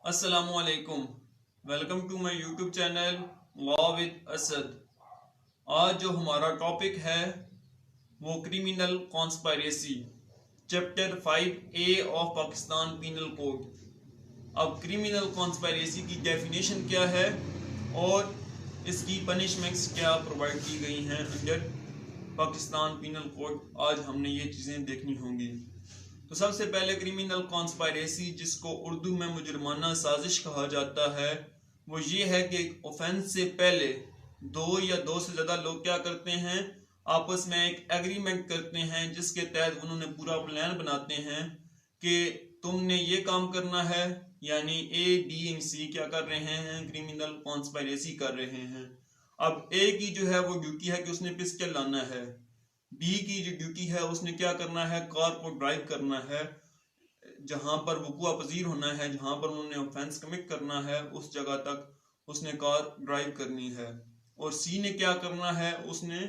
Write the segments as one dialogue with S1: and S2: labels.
S1: अस्सलामुअलैकुम। Welcome to my YouTube channel law with Asad. आज जो हमारा टॉपिक है वो criminal conspiracy, chapter 5A of Pakistan penal code. अब क्रिमिनल कॉन्स्पायरेसी की डेफिनेशन क्या है और इसकी पनिशमेंट्स क्या प्रोवाइड की गई हैं अंडर पाकिस्तान पीनल कोड, आज हमने ये चीज़ें देखनी होंगी। तो सबसे पहले क्रिमिनल कॉन्स्पायरेसी, जिसको उर्दू में मुजरमाना साजिश कहा जाता है, वो ये है कि ऑफेंस से पहले दो या दो से ज़्यादा लोग क्या करते हैं, आपस में एक एग्रीमेंट करते हैं जिसके तहत उन्होंने पूरा प्लान बनाते हैं कि तुमने ये काम करना है। यानी ए बी एंड सी क्या कर रहे हैं, क्रिमिनल कॉन्स्पायरेसी कर रहे हैं। अब ए की जो है वो ड्यूटी है कि उसने पिस्टल लाना है। बी की जो ड्यूटी है उसने क्या करना है, कार को ड्राइव करना है, जहां पर वकूआ पजीर होना है, जहां पर उन्होंने ऑफेंस कमिट करना है उस जगह तक उसने कार ड्राइव करनी है। और सी ने क्या करना है, उसने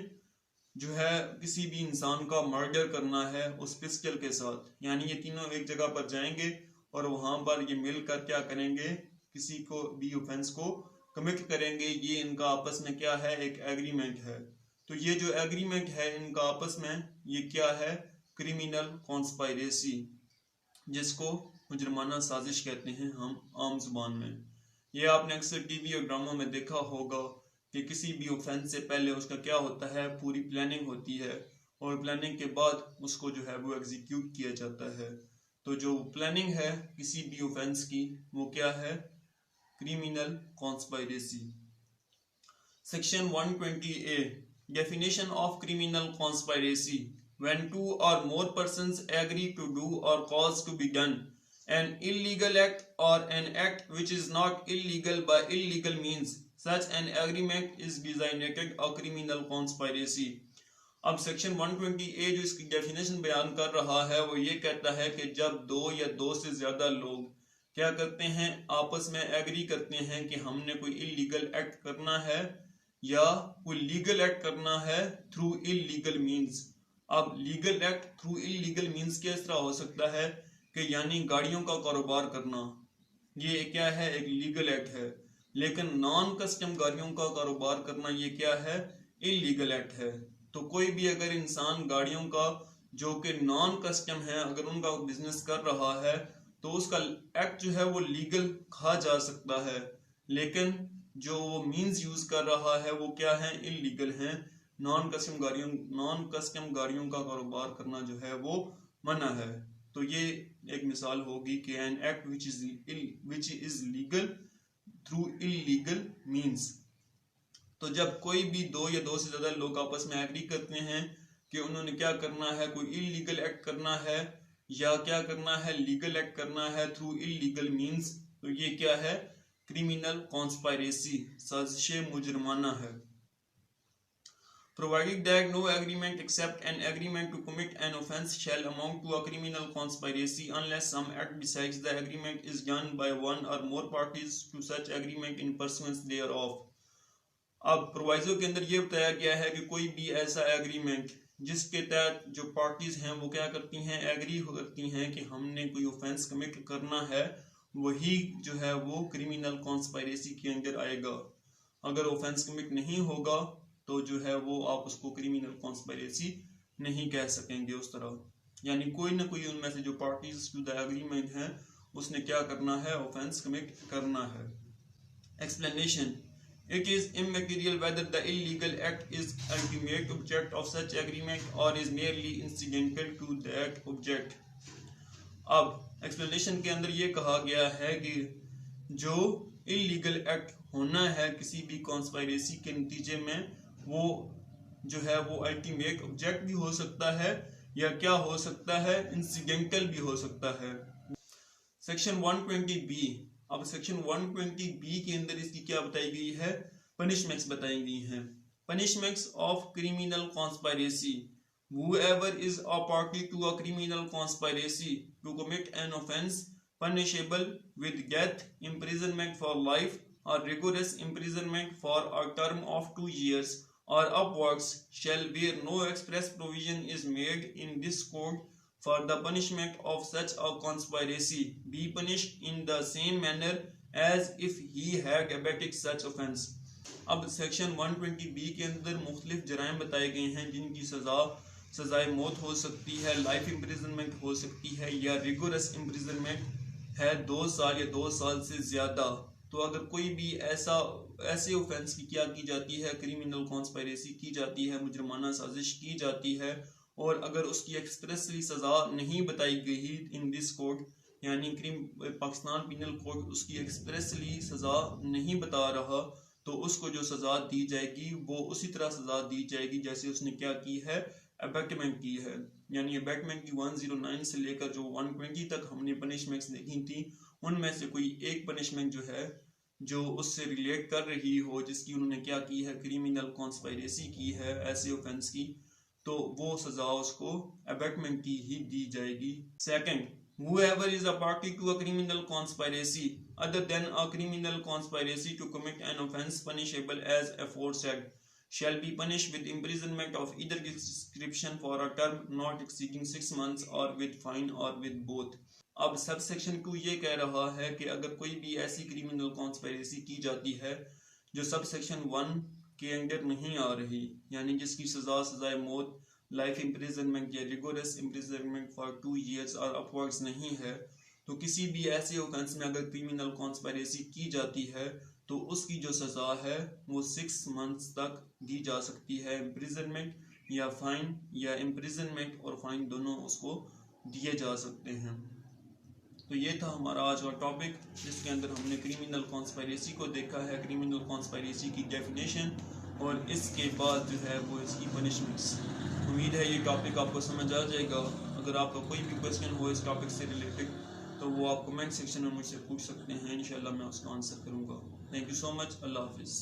S1: जो है किसी भी इंसान का मर्डर करना है उस पिस्टल के साथ। यानी ये तीनों एक जगह पर जाएंगे और वहां पर ये मिलकर क्या करेंगे, किसी को भी ऑफेंस को कमिट करेंगे। ये इनका आपस में क्या है, एक एग्रीमेंट है। तो ये जो एग्रीमेंट है इनका आपस में, ये क्या है, क्रिमिनल कॉन्स्पायरेसी, जिसको मुजरमाना साजिश कहते हैं हम आम जुबान में। ये आपने अक्सर टीवी और ड्रामों में देखा होगा कि किसी भी ऑफेंस से पहले उसका क्या होता है, पूरी प्लानिंग होती है और प्लानिंग के बाद उसको जो है वो एग्जीक्यूट किया जाता है। तो जो प्लानिंग है किसी भी ऑफेंस की, वो क्या है, criminal conspiracy. Section 120A, definition of criminal conspiracy: when two or more persons agree to do or cause to be done an illegal act or an act which is not illegal by illegal means, such an agreement is designated a criminal conspiracy। अब section 120A जो इसकी definition बयान कर रहा है वो ये कहता है कि जब दो या दो से ज्यादा लोग क्या करते हैं, आपस में एग्री करते हैं कि हमने कोई इलीगल एक्ट करना है या कोई लीगल एक्ट करना है थ्रू इलीगल मींस। अब legal act through illegal means किस तरह हो सकता है कि यानी गाड़ियों का कारोबार करना, ये क्या है, एक लीगल एक्ट है। लेकिन नॉन कस्टम गाड़ियों का कारोबार करना ये क्या है, इलीगल एक्ट है। तो कोई भी अगर इंसान गाड़ियों का जो कि नॉन कस्टम है अगर उनका बिजनेस कर रहा है तो उसका एक्ट जो है वो लीगल कहा जा सकता है, लेकिन जो वो मींस यूज कर रहा है वो क्या है, इलीगल है। नॉन कस्टम गाड़ियों का कारोबार करना जो है वो मना है। तो ये एक मिसाल होगी कि an act which is legal through illegal means. तो जब कोई भी दो या दो से ज्यादा लोग आपस में एग्री करते हैं कि उन्होंने क्या करना है, कोई इलीगल एक्ट करना है या क्या करना है, लीगल एक्ट करना है थ्रू इलीगल मींस, तो ये क्या है, क्रिमिनल कॉन्स्पायरेसी, साजिश मुजरमाना है। Provided that no agreement except an agreement to commit an offence shall amount to a criminal conspiracy unless some act besides the agreement is done by one or more parties to such agreement in pursuance thereof। अब proviso के अंदर ये बताया गया है कि कोई भी ऐसा एग्रीमेंट जिसके तहत जो पार्टीज हैं वो क्या करती हैं, एग्री करती हैं कि हमने कोई ऑफेंस कमिट करना है, वही जो है वो क्रिमिनल कॉन्स्पायरेसी के अंदर आएगा। अगर ऑफेंस कमिट नहीं होगा तो जो है वो आप उसको क्रिमिनल कॉन्स्पायरेसी नहीं कह सकेंगे उस तरह। यानी कोई ना कोई उनमें से जो पार्टीज टू द एग्रीमेंट है उसने क्या करना है, ऑफेंस कमिट करना है। Explanation: It is immaterial whether the illegal act is ultimate object of such agreement or is merely incidental to that object। अब एक्सप्लेनेशन के अंदर ये कहा गया है कि जो इलीगल एक्ट होना है किसी भी कॉन्स्पायरेसी के नतीजे में, वो जो है वो अल्टीमेट ऑब्जेक्ट भी हो सकता है या क्या हो सकता है, इंसिडेंटल भी हो सकता है। सेक्शन 120B, अब सेक्शन 120B के अंदर इसकी क्या बताई गई है, पनिशमेंट्स बताई गई हैं। Punishments of criminal conspiracy: whoever is a party to a criminal conspiracy to commit an offence punishable with death, imprisonment for life, or rigorous imprisonment for a term of 2 years or upwards shall, where no express provision is made in this code, for the punishment of such a conspiracy be punished in the same manner as if he had abetted such offence। अब section 120B के अंदर मुख्तलिफ जराइम बताए गए हैं जिनकी सजाए मौत हो सकती है, लाइफ इम्प्रिजनमेंट हो सकती है, या रिगोरस इम्प्रिजनमेंट है 2 साल या 2 साल से ज़्यादा। तो अगर कोई भी ऐसे ऑफेंस की क्या की जाती है, क्रिमिनल कॉन्स्पायरेसी की जाती है, मुजरमाना साजिश की जाती है, और अगर उसकी एक्सप्रेसली सज़ा नहीं बताई गई इन दिस कोड, यानी पाकिस्तान पिनल कोड उसकी एक्सप्रेसली सज़ा नहीं बता रहा, तो उसको जो सज़ा दी जाएगी वो उसी तरह सज़ा दी जाएगी जैसे उसने क्या की है, अबैटमेंट की है। यानी अबैटमेंट की 109 से लेकर जो 120 तक हमने पनिशमेंट्स देखी थी, उनमें से कोई एक पनिशमेंट जो है जो उससे रिलेट कर रही हो, जिसकी उन्होंने क्या की है, क्रिमिनल कॉन्स्पायरेसी की है ऐसे ऑफेंस की, तो वो सजा उसको अबैटमेंट की ही दी जाएगी। Second, whoever is a party to a criminal conspiracy other than a criminal conspiracy to commit an offense punishable as aforesaid shall be punished with imprisonment of either description for a term not exceeding 6 months or with fine or with both। अब sub section 2 ये कह रहा है कि अगर कोई भी ऐसी क्रिमिनल कॉन्स्पायरेसी की जाती है जो सब सेक्शन 1 के अंडर नहीं आ रही, यानी जिसकी सजाए मौत, लाइफ इम्प्रिजनमेंट या रिगोरस इम्प्रिजनमेंट फॉर 2 years और अपवर्ड्स नहीं है, तो किसी भी ऐसे ऑफेंस में अगर क्रिमिनल कॉन्स्पायरेसी की जाती है तो उसकी जो सज़ा है वो 6 months तक दी जा सकती है, इम्प्रिजनमेंट या फाइन, या इम्प्रिजनमेंट और फाइन दोनों उसको दिए जा सकते हैं। तो ये था हमारा आज का टॉपिक, जिसके अंदर हमने क्रिमिनल कॉन्स्पायरेसी को देखा है, क्रिमिनल कॉन्स्पायरेसी की डेफिनेशन, और इसके बाद जो है वो इसकी पनिशमेंट्स। उम्मीद है ये टॉपिक आपको समझ आ जाएगा। अगर आपका कोई भी क्वेश्चन हो इस टॉपिक से रिलेटेड तो वो आप कमेंट सेक्शन में मुझसे पूछ सकते हैं, इंशाल्लाह मैं उसका आंसर करूँगा। Thank you so much. अल्लाह हाफिज़।